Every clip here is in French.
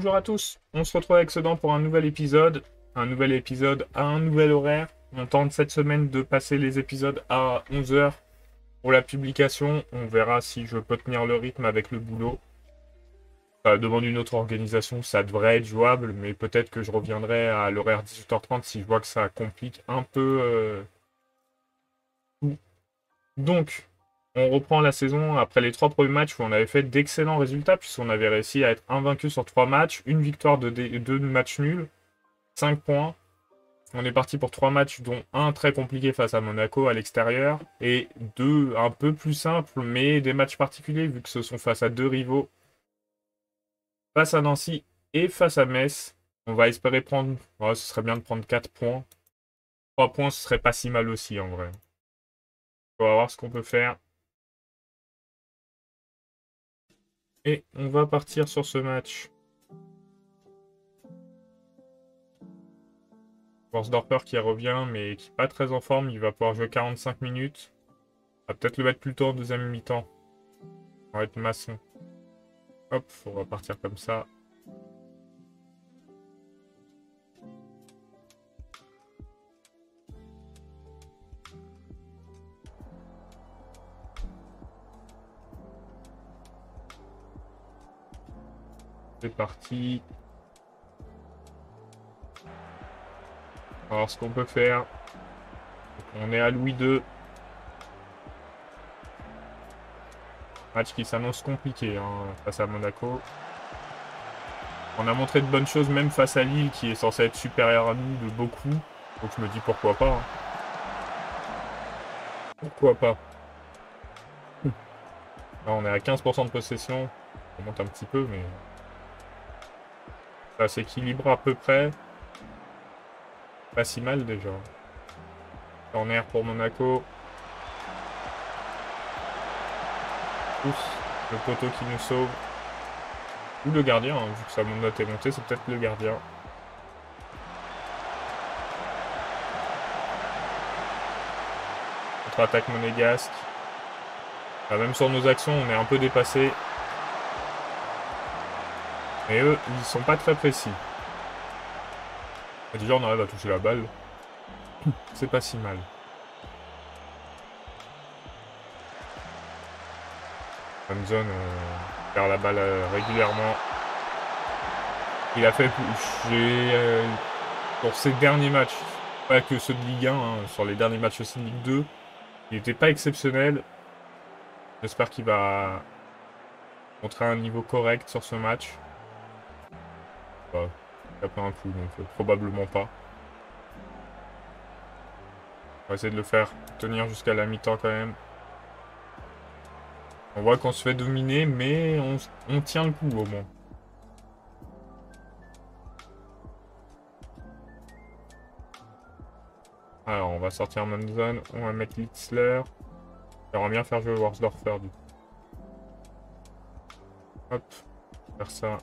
bonjour à tous. On se retrouve avec Sedan pour un nouvel épisode. Un nouvel épisode à un nouvel horaire. On tente cette semaine de passer les épisodes à 11 heures pour la publication. On verra si je peux tenir le rythme avec le boulot. Ça demande une autre organisation, ça devrait être jouable, mais peut-être que je reviendrai à l'horaire 18h30 si je vois que ça complique un peu tout. Donc, on reprend la saison après les 3 premiers matchs où on avait fait d'excellents résultats, puisqu'on avait réussi à être invaincu sur 3 matchs, une victoire de 2 matchs nuls, 5 points. On est parti pour 3 matchs, dont un très compliqué face à Monaco à l'extérieur, et 2 un peu plus simples, mais des matchs particuliers, vu que ce sont face à 2 rivaux, face à Nancy et face à Metz. On va espérer prendre... Ouais, ce serait bien de prendre 4 points. 3 points, ce serait pas si mal aussi, en vrai. On va voir ce qu'on peut faire. Et on va partir sur ce match. Worsdorfer qui revient, mais qui n'est pas très en forme. Il va pouvoir jouer 45 minutes. On va peut-être le mettre plus tôt en deuxième mi-temps. On va être maçon. Hop, on va partir comme ça. C'est parti. On va voir ce qu'on peut faire. Donc, on est à Louis II. Match qui s'annonce compliqué face à Monaco. On a montré de bonnes choses même face à Lille qui est censé être supérieur à nous de beaucoup. Donc je me dis pourquoi pas. Pourquoi pas. Là, on est à 15% de possession. On monte un petit peu, mais ça s'équilibre à peu près. Pas si mal déjà. Corner pour Monaco. Ouf, le poteau qui nous sauve. Ou le gardien, hein, vu que sa note est montée, c'est peut-être le gardien. Contre-attaque monégasque. Là, même sur nos actions, on est un peu dépassé. Mais eux, ils sont pas très précis. Et déjà, on arrive à toucher la balle. C'est pas si mal. Hanson perd la balle régulièrement. Il a fait... pour ses derniers matchs, pas que ceux de Ligue 1, hein, sur les derniers matchs aussi de Ligue 2, il n'était pas exceptionnel. J'espère qu'il va montrer un niveau correct sur ce match. Bah, il a pris un coup, donc probablement pas. On va essayer de le faire tenir jusqu'à la mi-temps quand même. On voit qu'on se fait dominer, mais on tient le coup au moins. Alors, on va sortir Manzon, on va mettre Litzler. J'aimerais bien faire jouer Worsdorfer du coup. Hop, faire ça.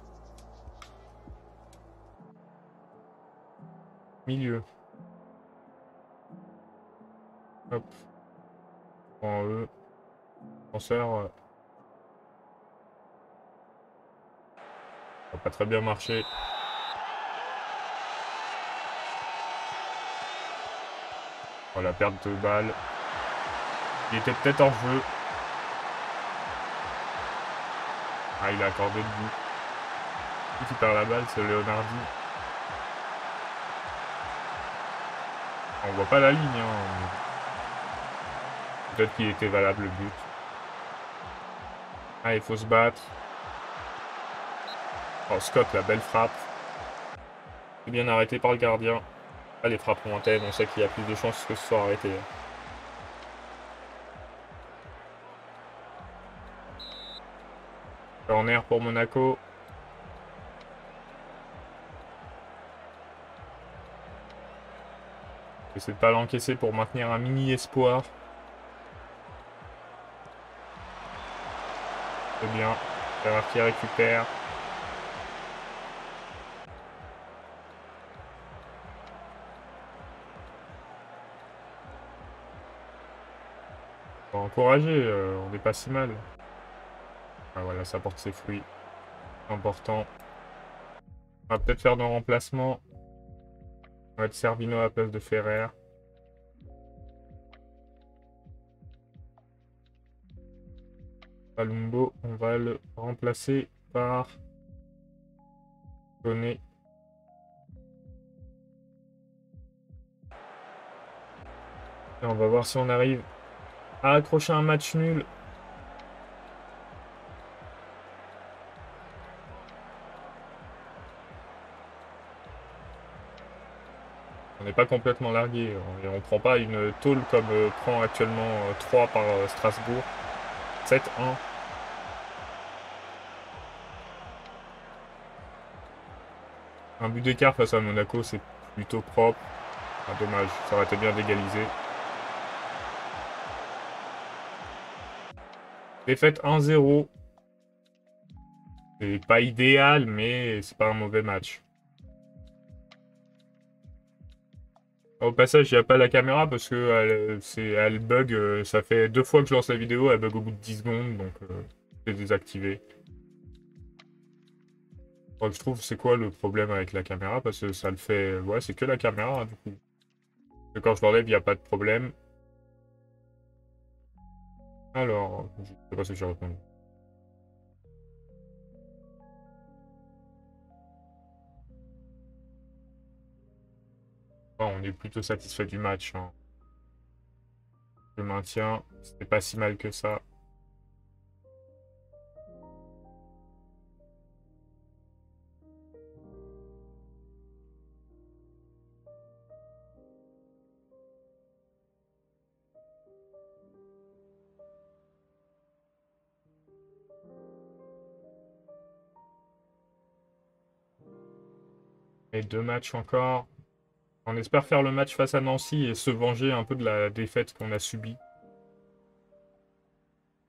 Milieu. Hop. En E. Penseur. Ça va pas très bien marcher. Voilà, perte de balle. Il était peut-être hors jeu. Ah, il a accordé le but. Qui perd la balle, c'est Leonardi. On voit pas la ligne. Hein. Peut-être qu'il était valable le but. Ah, il faut se battre. Oh, Scott, la belle frappe. C'est bien arrêté par le gardien. Ah, les frappes lointaines, on sait qu'il y a plus de chances que ce soit arrêté. Corner pour Monaco. J'essaie de pas l'encaisser pour maintenir un mini espoir. C'est bien. Ferrer qui récupère. On va encourager, on n'est pas si mal. Ah voilà, ça porte ses fruits. Important. On va peut-être faire nos remplacements. On va mettre Servino à la place de Ferrer. Palumbo, on va le remplacer par Koné. Et on va voir si on arrive à accrocher un match nul. On n'est pas complètement largué. Et on prend pas une tôle comme prend actuellement 3 par Strasbourg. 7-1. Un but d'écart face à Monaco, c'est plutôt propre. Ah, dommage, ça aurait été bien d'égaliser. Défaite 1-0. C'est pas idéal, mais c'est pas un mauvais match. Au passage, il n'y a pas la caméra parce que elle bug. Ça fait 2 fois que je lance la vidéo, elle bug au bout de 10 secondes, donc c'est désactivé. Je trouve, c'est quoi le problème avec la caméra? Parce que ça le fait... Ouais, c'est que la caméra, du coup. Et quand je l'enlève, il n'y a pas de problème. Alors, je sais pas ce que j'ai répondu. Bon, on est plutôt satisfait du match, hein. Le maintien, c'était pas si mal que ça. Et 2 matchs encore. On espère faire le match face à Nancy et se venger un peu de la défaite qu'on a subie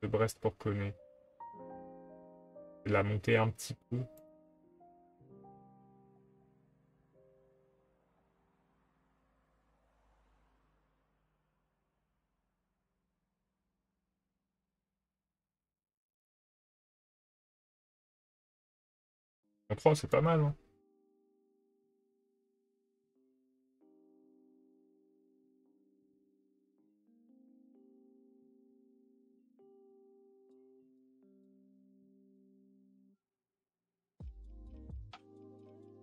de Brest pour Koné. Et la monter un petit peu. En 3, c'est pas mal, hein.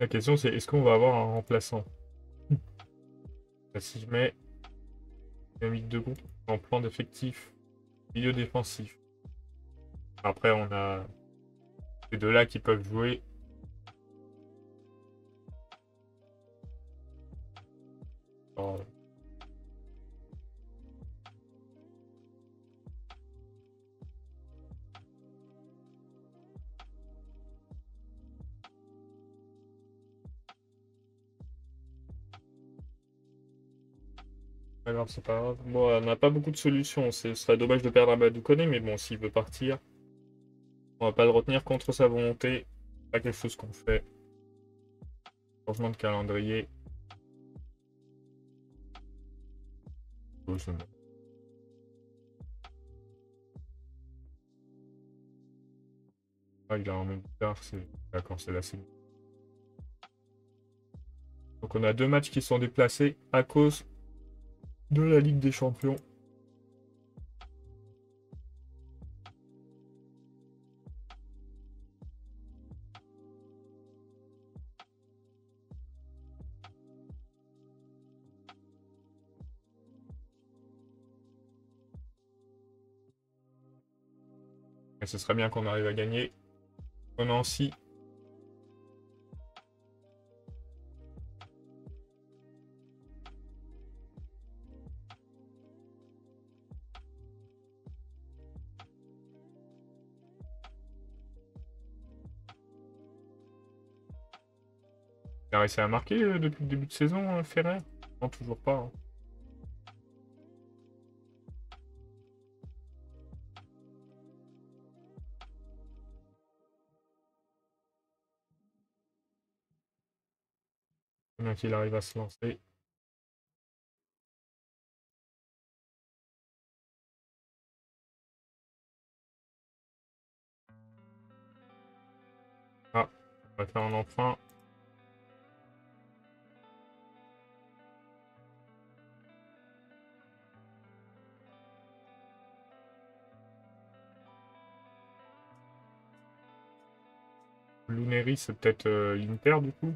La question, c'est est-ce qu'on va avoir un remplaçant? Si je mets dynamique de groupe en plan d'effectif, milieu défensif. Après, on a ces deux-là qui peuvent jouer. Alors, pas grave, c'est pas grave. Bon, on n'a pas beaucoup de solutions. Ce serait dommage de perdre un Badou Koné, mais bon, s'il veut partir, on va pas le retenir contre sa volonté. Pas quelque chose qu'on fait. Changement de calendrier. Oh, c'est bon. Ah, il a un même tard, c'est... D'accord, c'est là, c'est bon. Donc on a 2 matchs qui sont déplacés à cause de la Ligue des Champions. Et ce serait bien qu'on arrive à gagner. Nancy. Il a réussi à marquer depuis le début de saison, Ferrer? Non, toujours pas, hein. Bien qu'il arrive à se lancer. Ah, on va faire un emprunt. Luneri, c'est peut-être l'Inter du coup.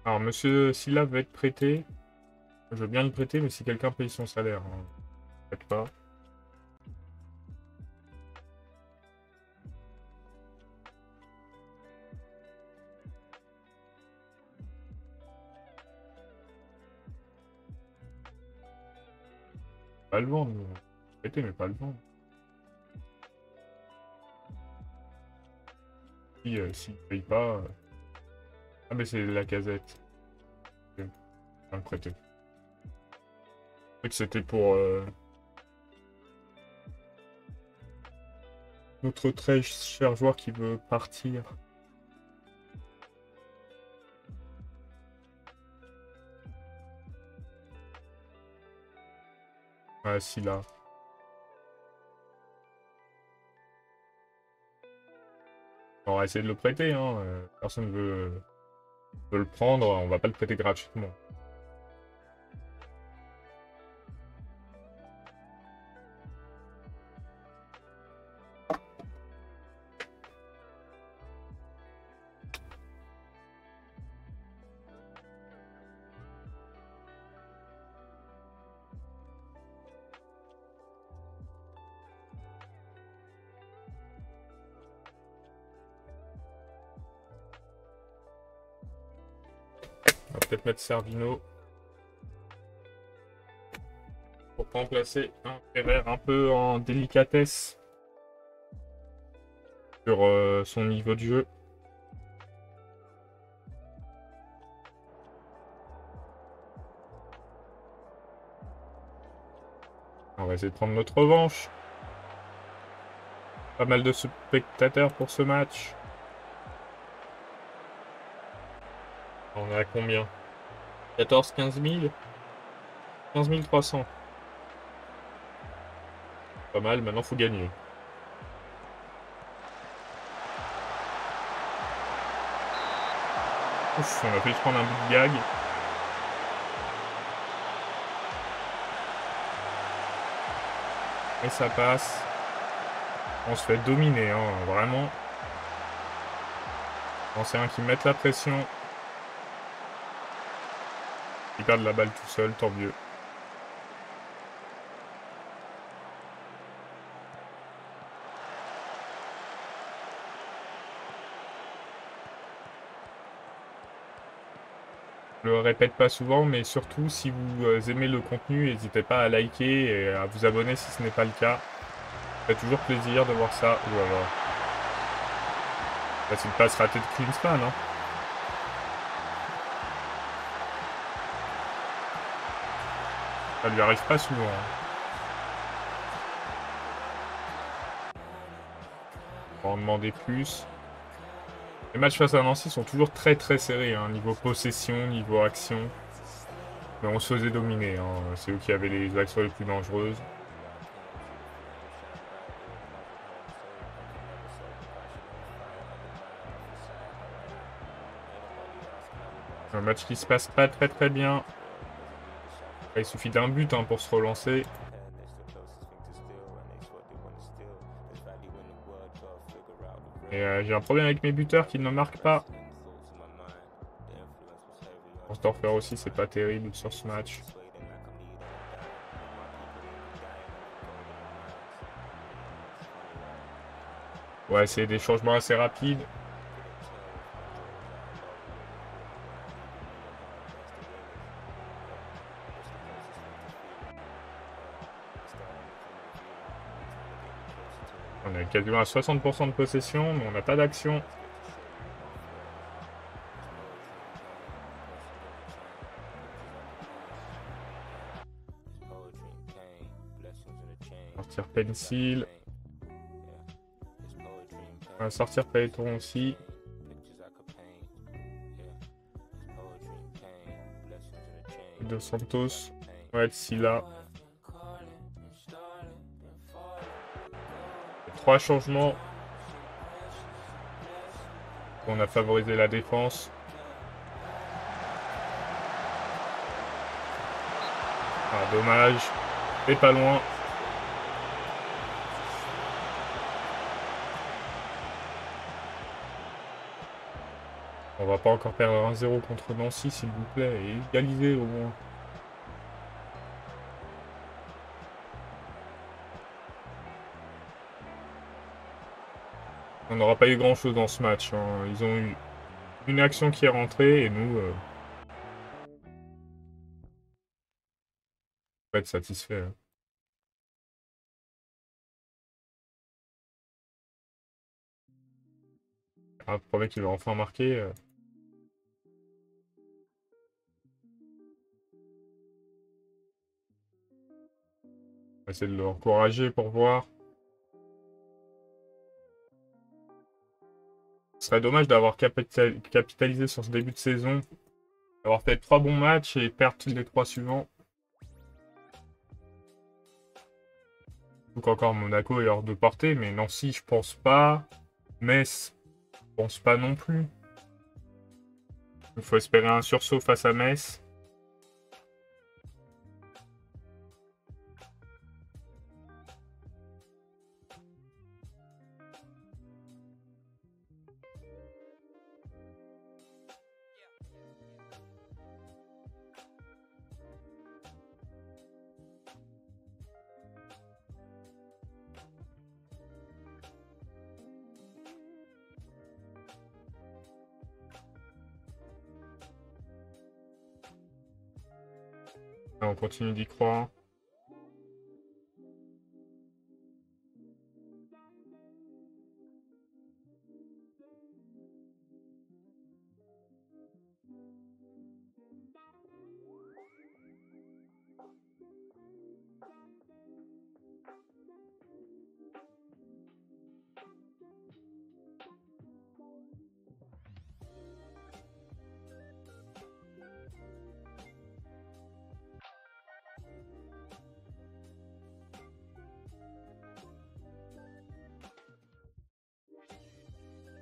Alors, Monsieur Silla va être prêté. Je veux bien le prêter, mais si quelqu'un paye son salaire, hein. Peut-être pas. Pas le vendre, nous. Prêter, mais pas le vendre. Si, s'il paye pas... Ah, mais c'est la casette. Un prêté. Je crois que c'était pour... notre très cher joueur qui veut partir. Ouais, si là. On va essayer de le prêter, hein. Personne veut le prendre, on va pas le prêter gratuitement. On va peut-être mettre Servino pour remplacer un Ferrer un peu en délicatesse sur son niveau de jeu. On va essayer de prendre notre revanche. Pas mal de spectateurs pour ce match. On est à combien? 14-15 000? 15 300. Pas mal, maintenant faut gagner. Ouf, on a fait se prendre un bout de gag. Et ça passe. On se fait dominer, hein, vraiment. C'est un qui met la pression. Il perd la balle tout seul, tant mieux. Je le répète pas souvent, mais surtout, si vous aimez le contenu, n'hésitez pas à liker et à vous abonner si ce n'est pas le cas. Ça fait toujours plaisir de voir ça. Voilà. Là, c'est une passe ratée de Klinsmann, hein. Ça lui arrive pas souvent, hein. On va en demander plus. Les matchs face à Nancy sont toujours très très serrés, hein, niveau possession, niveau action. Mais on se faisait dominer, hein. C'est eux qui avaient les actions les plus dangereuses. Un match qui se passe pas très très bien. Il suffit d'un but, hein, pour se relancer. Et j'ai un problème avec mes buteurs qui ne marquent pas. Dorfer aussi, c'est pas terrible sur ce match. Ouais, c'est des changements assez rapides. On est quasiment à 60% de possession, mais on n'a pas d'action. Sortir Pencil. On va sortir Peloton aussi. Dos Santos. Ouais, Silla. 3 changements. On a favorisé la défense. Ah, dommage. C'est pas loin. On va pas encore perdre 1-0 contre Nancy, s'il vous plaît, et égaliser au moins. On n'aura pas eu grand chose dans ce match, hein. Ils ont eu une action qui est rentrée et nous, on va être satisfait, hein. Ah, le premier qui va enfin marquer. On va essayer de le encourager pour voir. Ce serait dommage d'avoir capitalisé sur ce début de saison, d'avoir fait 3 bons matchs et perdre les 3 suivants. Donc encore Monaco est hors de portée, mais Nancy, je pense pas. Metz, je pense pas non plus. Il faut espérer un sursaut face à Metz. Et on continue d'y croire.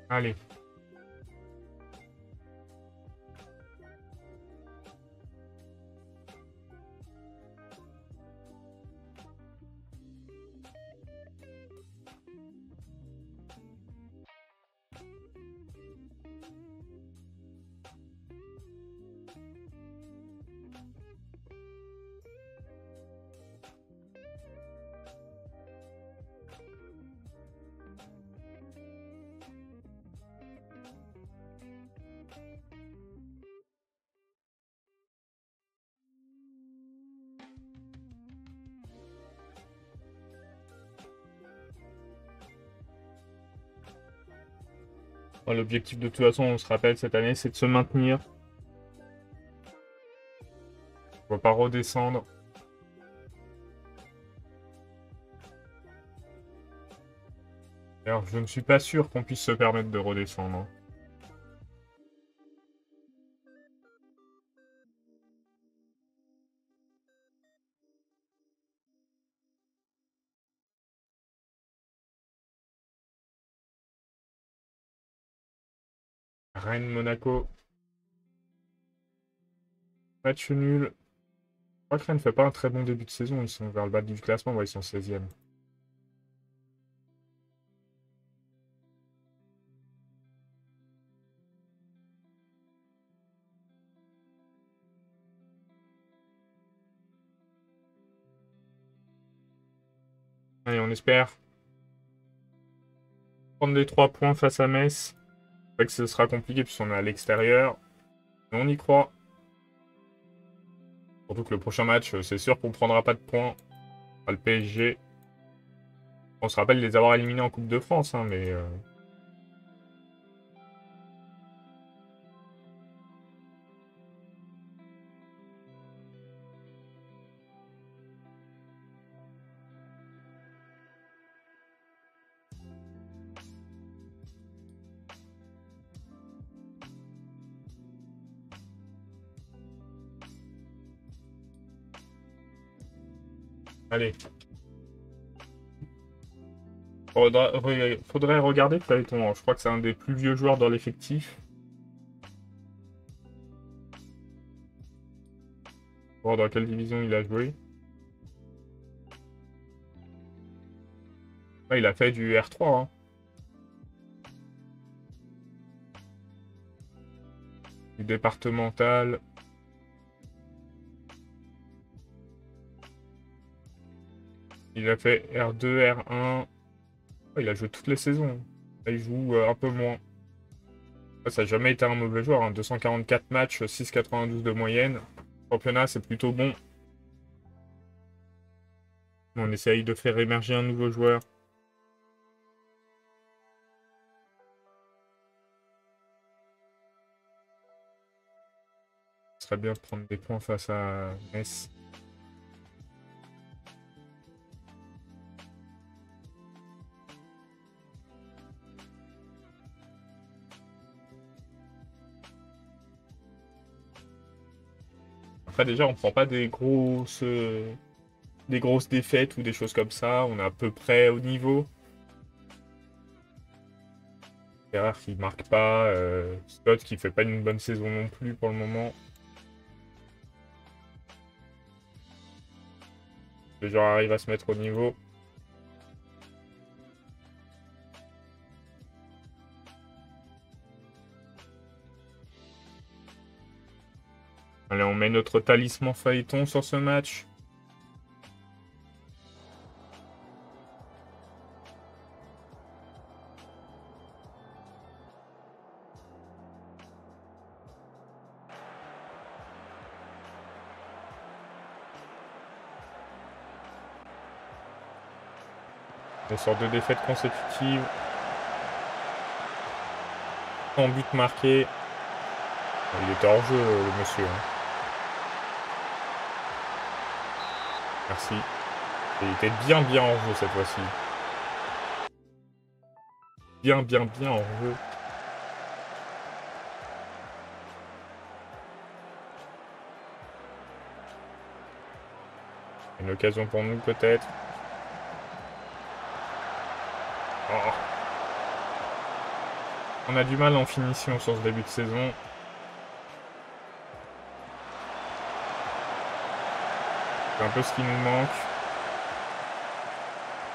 Allez. Bon, l'objectif de toute façon, on se rappelle cette année, c'est de se maintenir. On va pas redescendre. Alors, je ne suis pas sûr qu'on puisse se permettre de redescendre, hein. Rennes-Monaco. Match nul. Je crois que Rennes ne fait pas un très bon début de saison. Ils sont vers le bas du classement. Ouais, ils sont 16e. Allez, on espère prendre les 3 points face à Metz. C'est vrai que ce sera compliqué puisqu'on est à l'extérieur. Mais on y croit. Surtout que le prochain match, c'est sûr qu'on ne prendra pas de points. Pas le PSG. On se rappelle les avoir éliminés en Coupe de France, hein, mais... Allez. Faudrait regarder Phaéton. Je crois que c'est un des plus vieux joueurs dans l'effectif. Voir dans quelle division il a joué. Ouais, il a fait du R3. Hein. Du départemental. Il a fait R2, R1. Ouais, il a joué toutes les saisons. Là, il joue un peu moins. Ouais, ça n'a jamais été un mauvais joueur. Hein. 244 matchs, 6,92 de moyenne. Championnat, c'est plutôt bon. On essaye de faire émerger un nouveau joueur. Ce serait bien de prendre des points face à Metz. Après, déjà, on prend pas des grosses défaites ou des choses comme ça. On est à peu près au niveau. Ferrer qui marque pas. Scott qui fait pas une bonne saison non plus pour le moment. Les joueurs arrivent à se mettre au niveau. Allez, on met notre talisman Phaéton sur ce match. On sort 2 défaites consécutives. En but marqué. Il était hors jeu, le monsieur. Hein. Merci. Et il était bien hors jeu cette fois-ci. Bien hors jeu. Une occasion pour nous peut-être. Oh. On a du mal en finition sur ce début de saison. C'est un peu ce qui nous manque.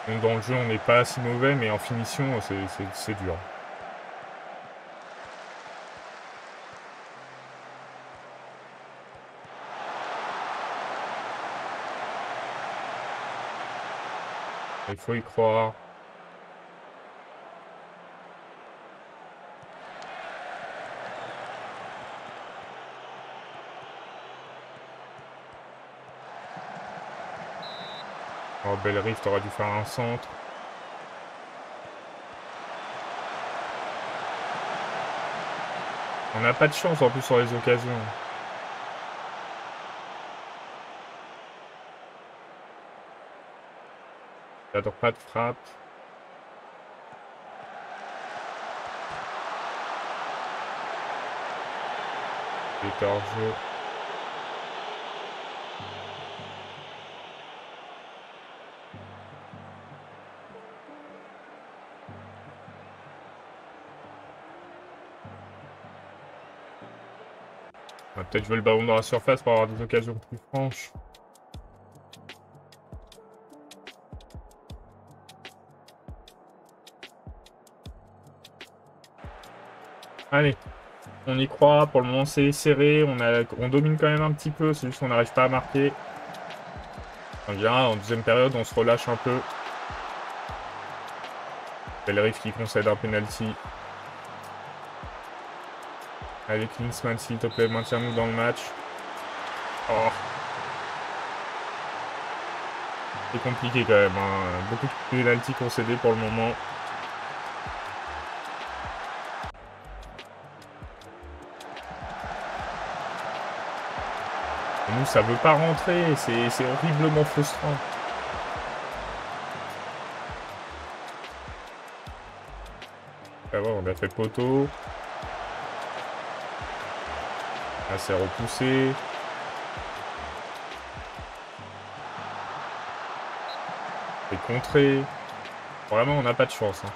Donc dans le jeu, on n'est pas si mauvais, mais en finition, c'est dur. Il faut y croire. Oh, Bellerive, t'aurais dû faire un centre. On n'a pas de chance en plus sur les occasions. J'adore pas de frappe. Il était hors jeu. On va peut-être jouer le ballon dans la surface pour avoir des occasions plus franches. Allez, on y croit. Pour le moment, c'est serré. On domine quand même un petit peu. C'est juste qu'on n'arrive pas à marquer. En général, en deuxième période, on se relâche un peu. Bellerive qui concède un penalty. Allez, Klinsmann, s'il te plaît, maintiens-nous dans le match. Oh. C'est compliqué quand même. Hein. Beaucoup de penalty concédés pour le moment. Et nous, ça veut pas rentrer. C'est horriblement frustrant. Ça va, on a fait poteau. Là, c'est repoussé. C'est contré. Vraiment, on n'a pas de chance. Hein.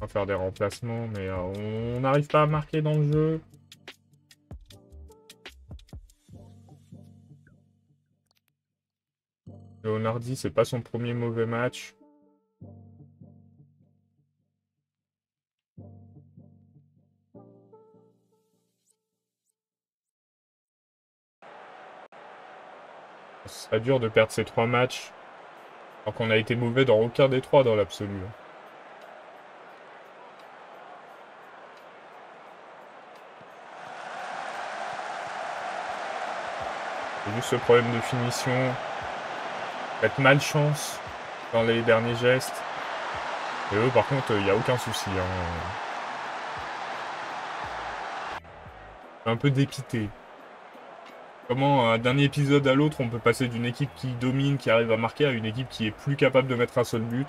va faire des remplacements, mais on n'arrive pas à marquer dans le jeu. Leonardi, c'est pas son premier mauvais match. Ce serait dur de perdre ces 3 matchs, alors qu'on a été mauvais dans aucun des 3 dans l'absolu. C'est juste ce problème de finition, cette malchance dans les derniers gestes. Et eux, par contre, il n'y a aucun souci. Un peu dépité. Comment, d'un épisode à l'autre, on peut passer d'une équipe qui domine, qui arrive à marquer, à une équipe qui est plus capable de mettre un seul but.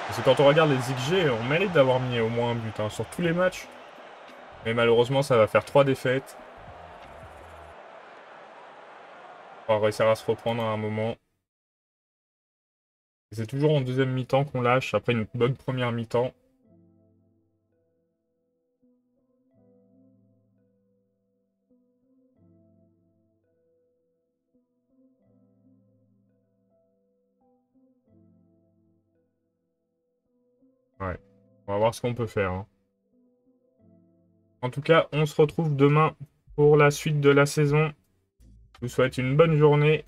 Parce que quand on regarde les XG, on mérite d'avoir mis au moins un but sur tous les matchs. Mais malheureusement, ça va faire 3 défaites. On va réussir à se reprendre à un moment. C'est toujours en deuxième mi-temps qu'on lâche, après une bonne première mi-temps. Ouais, on va voir ce qu'on peut faire. En tout cas, on se retrouve demain pour la suite de la saison. Je vous souhaite une bonne journée